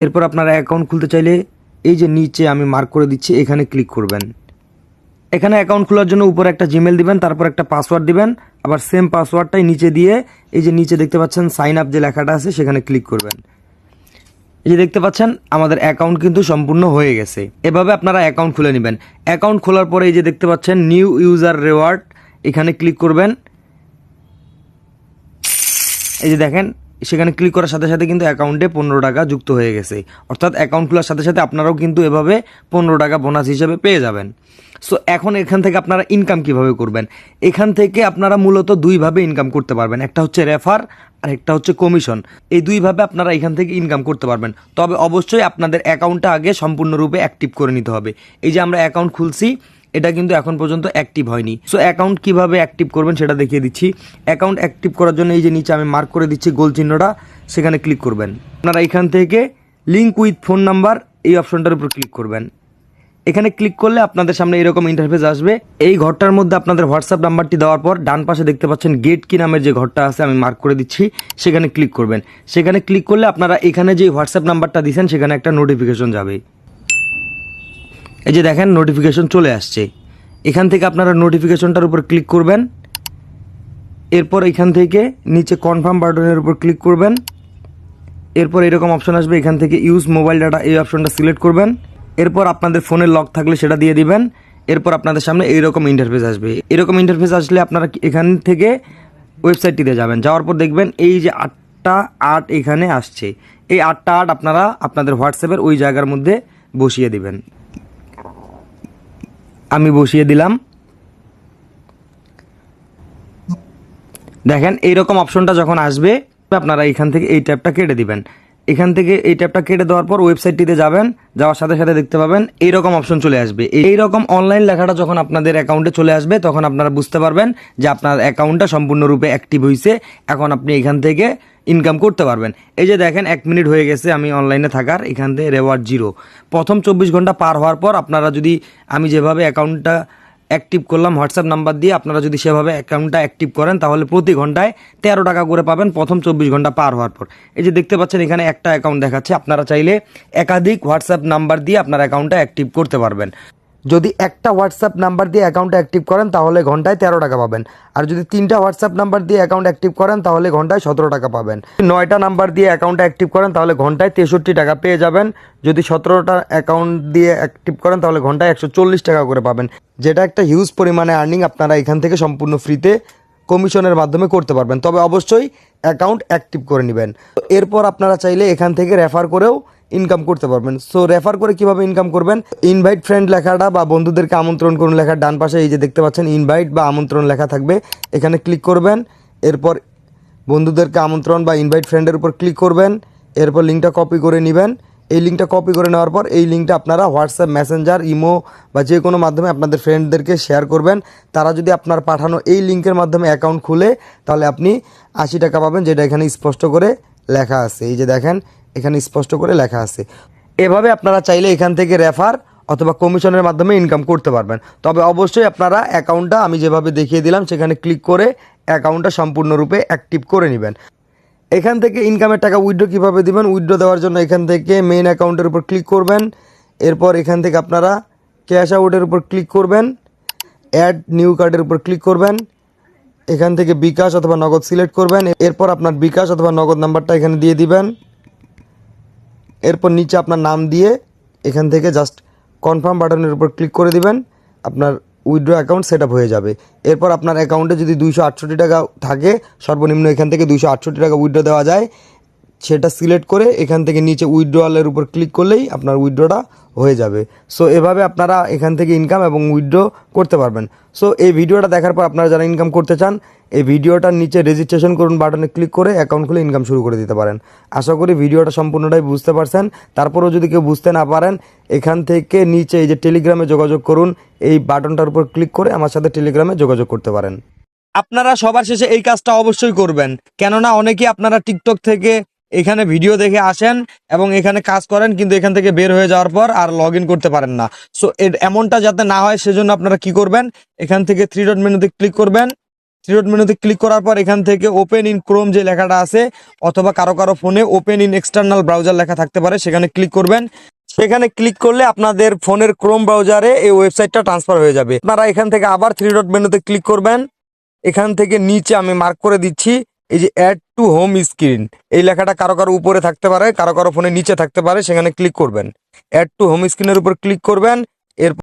এরপর আপনারা অ্যাকাউন্ট খুলতে চাইলে এই যে নিচে আমি মার্ক করে দিচ্ছি এখানে ক্লিক করবেন। এখানে অ্যাকাউন্ট খোলার জন্য উপরে একটা জিমেল দিবেন, তারপর একটা পাসওয়ার্ড দিবেন, আবার সেম পাসওয়ার্ডটাই নিচে দিয়ে এই যে নিচে দেখতে পাচ্ছেন সাইন আপ যে লেখাটা আছে সেখানে ক্লিক করবেন। এই যে দেখতে পাচ্ছেন আমাদের অ্যাকাউন্ট কিন্তু সম্পূর্ণ হয়ে গেছে। এভাবে আপনারা অ্যাকাউন্ট খুলে নেবেন। অ্যাকাউন্ট খোলার পরে এই যে দেখতে পাচ্ছেন নিউ ইউজার রিওয়ার্ড, এখানে ক্লিক করবেন। এই যে দেখেন সেখানে ক্লিক করার সাথে সাথে কিন্তু অ্যাকাউন্টে 15 টাকা যুক্ত হয়ে গেছে। অর্থাৎ অ্যাকাউন্ট খোলার সাথে সাথে আপনারাও কিন্তু এভাবে 15 টাকা বোনাস হিসেবে পেয়ে যাবেন। সো এখন এখান থেকে আপনারা ইনকাম কিভাবে করবেন? এখান থেকে আপনারা মূলত দুইভাবে ইনকাম করতে পারবেন, একটা হচ্ছে রেফার আর একটা হচ্ছে কমিশন। এই দুইভাবে আপনারা এখান থেকে ইনকাম করতে পারবেন। তবে অবশ্যই আপনাদের অ্যাকাউন্টটা আগে সম্পূর্ণরূপে অ্যাক্টিভ করে নিতে হবে। এই যে আমরা অ্যাকাউন্ট খুলছি, এটা কিন্তু এখন পর্যন্ত অ্যাক্টিভ হয়নি। সো অ্যাকাউন্ট কিভাবে অ্যাক্টিভ করবেন সেটা দেখিয়ে দিচ্ছি। অ্যাকাউন্ট অ্যাক্টিভ করার জন্য এই যে নিচে আমি মার্ক করে দিচ্ছি গোল চিহ্নটা, সেখানে ক্লিক করবেন। আপনারা এখান থেকে লিঙ্ক উইথ ফোন নাম্বার এই অপশনটার উপর ক্লিক করবেন। এখানে ক্লিক করলে আপনাদের সামনে এরকম ইন্টারফেস আসবে। এই ঘরটার মধ্যে আপনাদের হোয়াটসঅ্যাপ নাম্বারটি দেওয়ার পর ডান পাশে দেখতে পাচ্ছেন গেট কি নামের যে ঘরটা আছে আমি মার্ক করে দিচ্ছি, সেখানে ক্লিক করবেন। সেখানে ক্লিক করলে আপনারা এখানে যে হোয়াটসঅ্যাপ নাম্বারটা দিয়েছেন সেখানে একটা নোটিফিকেশন যাবে। এই যে দেখেন নোটিফিকেশন চলে আসছে। এখান থেকে আপনারা নোটিফিকেশনটার উপর ক্লিক করবেন। এরপর এখান থেকে নিচে কনফার্ম বাটনের উপর ক্লিক করবেন। এরপর এরকম অপশন আসবে, এখান থেকে ইউজ মোবাইল ডাটা এই অপশনটা সিলেক্ট করবেন। এরপর আপনাদের ফোনের লক থাকলে সেটা দিয়ে দিবেন। এরপর আপনাদের সামনে এইরকম ইন্টারফেস আসবে। এরকম ইন্টারফেস আসলে আপনারা এখান থেকে ওয়েবসাইটটিতে যাবেন। যাওয়ার পর দেখবেন এই যে 8টা 8 এখানে আসছে। এই 8টা 8 আপনারা আপনাদের হোয়াটসঅ্যাপের ওই জায়গার মধ্যে বসিয়ে দিবেন। আমি বসিয়ে দিলাম। দেখেন এইরকম অপশনটা যখন আসবে আপনারা এখান থেকে এই ট্যাবটা কেটে দিবেন। এখান থেকে এই ট্যাবটা কেটে দেওয়ার পর ওয়েবসাইটটিতে যাবেন। যাওয়ার সাথে সাথে দেখতে পাবেন এইরকম অপশন চলে আসবে। এইরকম অনলাইন লেখাটা যখন আপনাদের অ্যাকাউন্টে চলে আসবে তখন আপনারা বুঝতে পারবেন যে আপনার অ্যাকাউন্টটা সম্পূর্ণরূপে অ্যাক্টিভ হয়েছে। এখন আপনি এখান থেকে ইনকাম করতে পারবেন। এই যে দেখেন 1 মিনিট হয়ে গেছে আমি অনলাইনে থাকার, এখান থেকে রেওয়ার্ড 0। প্রথম 24 ঘন্টা পার হওয়ার পর আপনারা যদি আমি যেভাবে অ্যাকাউন্টটা অ্যাক্টিভ করলাম হোয়াটসঅ্যাপ নাম্বার দিয়ে, আপনারা যদি সেভাবে অ্যাকাউন্টটা অ্যাক্টিভ করেন তাহলে প্রতি ঘন্টায় 13 টাকা করে পাবেন প্রথম 24 ঘন্টা পার হওয়ার পর। এই যে দেখতে পাচ্ছেন এখানে একটা অ্যাকাউন্ট দেখাচ্ছে। আপনারা চাইলে একাধিক হোয়াটসঅ্যাপ নাম্বার দিয়ে আপনার অ্যাকাউন্টটা অ্যাক্টিভ করতে পারবেন। যদি একটা হোয়াটসঅ্যাপ নাম্বার দিয়ে অ্যাকাউন্টটা অ্যাক্টিভ করেন তাহলে ঘন্টায় 13 টাকা পাবেন। আর যদি 3টা হোয়াটসঅ্যাপ নাম্বার দিয়ে অ্যাকাউন্ট অ্যাক্টিভ করেন তাহলে ঘন্টায় 17 টাকা পাবেন। 9টা নাম্বার দিয়ে অ্যাকাউন্টটা অ্যাক্টিভ করেন তাহলে ঘন্টায় 63 টাকা পেয়ে যাবেন। যদি 17টা অ্যাকাউন্ট দিয়ে অ্যাক্টিভ করেন তাহলে ঘন্টায় 140 টাকা করে পাবেন, যেটা একটা হিউজ পরিমাণে আর্নিং আপনারা এখান থেকে সম্পূর্ণ ফ্রিতে কমিশনের মাধ্যমে করতে পারবেন। তবে অবশ্যই অ্যাকাউন্ট অ্যাক্টিভ করে নেবেন। এরপর আপনারা চাইলে এখান থেকে রেফার করেও ইনকাম করতে পারবেন। সো রেফার করে কিভাবে ইনকাম করবেন? ইনভাইট ফ্রেন্ড লেখাটা বা বন্ধুদেরকে আমন্ত্রণ করুন লেখার ডান পাশে এই যে দেখতে পাচ্ছেন ইনভাইট বা আমন্ত্রণ লেখা থাকবে, এখানে ক্লিক করবেন। এরপর বন্ধুদেরকে আমন্ত্রণ বা ইনভাইট ফ্রেন্ডের উপর ক্লিক করবেন। এরপর লিঙ্কটা কপি করে নেবেন। এই লিঙ্কটা কপি করে নেওয়ার পর এই লিঙ্কটা আপনারা হোয়াটসঅ্যাপ, মেসেঞ্জার, ইমো বা যে কোনো মাধ্যমে আপনাদের ফ্রেন্ডদেরকে শেয়ার করবেন। তারা যদি আপনার পাঠানো এই লিঙ্কের মাধ্যমে অ্যাকাউন্ট খুলে তাহলে আপনি 80 টাকা পাবেন, যেটা এখানে স্পষ্ট করে লেখা আছে। এই যে দেখেন এখানে স্পষ্ট করে লেখা আছে। এভাবে আপনারা চাইলে এখান থেকে রেফার অথবা কমিশনের মাধ্যমে ইনকাম করতে পারবেন। তবে অবশ্যই আপনারা অ্যাকাউন্টটা আমি যেভাবে দেখিয়ে দিলাম সেখানে ক্লিক করে অ্যাকাউন্টটা সম্পূর্ণরূপে অ্যাক্টিভ করে নেবেন। এখান থেকে ইনকামের টাকা উইথড্র কীভাবে দিবেন? উইথড্র দেওয়ার জন্য এখান থেকে মেইন অ্যাকাউন্টের উপর ক্লিক করবেন। এরপর এখান থেকে আপনারা ক্যাশ আউটের উপর ক্লিক করবেন। অ্যাড নিউ কার্ডের উপর ক্লিক করবেন। এখান থেকে বিকাশ অথবা নগদ সিলেক্ট করবেন। এরপর আপনার বিকাশ অথবা নগদ নাম্বারটা এখানে দিয়ে দিবেন। এরপর নিচে আপনার নাম দিয়ে এখান থেকে জাস্ট কনফার্ম বাটনের উপর ক্লিক করে দিবেন। আপনার উইথড্র অ্যাকাউন্ট সেট আপ হয়ে যাবে। এরপর আপনার অ্যাকাউন্টে যদি 268 টাকা থাকে, সর্বনিম্ন এখান থেকে 268 টাকা উইথড্র দেওয়া যায়, সেটা সিলেক্ট করে এখান থেকে নিচে উইথড্রয়ালের উপর ক্লিক করলেই আপনার উইথড্রটা হয়ে যাবে। সো এভাবে আপনারা এখান থেকে ইনকাম এবং উইথড্র করতে পারবেন। সো এই ভিডিওটা দেখার পর আপনারা যারা ইনকাম করতে চান এই ভিডিওটার নিচে রেজিস্ট্রেশন করুন বাটনে ক্লিক করে অ্যাকাউন্ট খুলে ইনকাম শুরু করে দিতে পারেন। আশা করি ভিডিওটা সম্পূর্ণটাই বুঝতে পারছেন। তারপরেও যদি কেউ বুঝতে না পারেন এখান থেকে নিচে এই যে টেলিগ্রামে যোগাযোগ করুন, এই বাটনটার উপর ক্লিক করে আমার সাথে টেলিগ্রামে যোগাযোগ করতে পারেন। আপনারা সবার শেষে এই কাজটা অবশ্যই করবেন, কেননা অনেকেই আপনারা টিকটক থেকে এখানে ভিডিও দেখে আসেন এবং এখানে কাজ করেন কিন্তু এখান থেকে বের হয়ে যাওয়ার পর আর লগ ইন করতে পারেন না। সো এমনটা যাতে না হয় সেজন্য আপনারা কি করবেন, এখান থেকে 3 ডট মেনুতে ক্লিক করবেন। থ্রি ডট মেনুতে ক্লিক করার পর এখান থেকে ওপেন ইন ক্রোম যে লেখাটা আছে, অথবা কারো কারো ফোনে ওপেন ইন এক্সটার্নাল ব্রাউজার লেখা থাকতে পারে, সেখানে ক্লিক করবেন। সেখানে ক্লিক করলে আপনাদের ফোনের ক্রোম ব্রাউজারে এই ওয়েবসাইটটা ট্রান্সফার হয়ে যাবে। আপনারা এখান থেকে আবার থ্রি ডট মেনুতে ক্লিক করবেন। এখান থেকে নিচে আমি মার্ক করে দিচ্ছি, এই যে অ্যাড টু হোম স্ক্রিন, এই লেখাটা কারো কারো উপরে থাকতে পারে, কারো কারো ফোনে নিচে থাকতে পারে, সেখানে ক্লিক করবেন। অ্যাড টু হোম স্ক্রিনের উপর ক্লিক করবেন।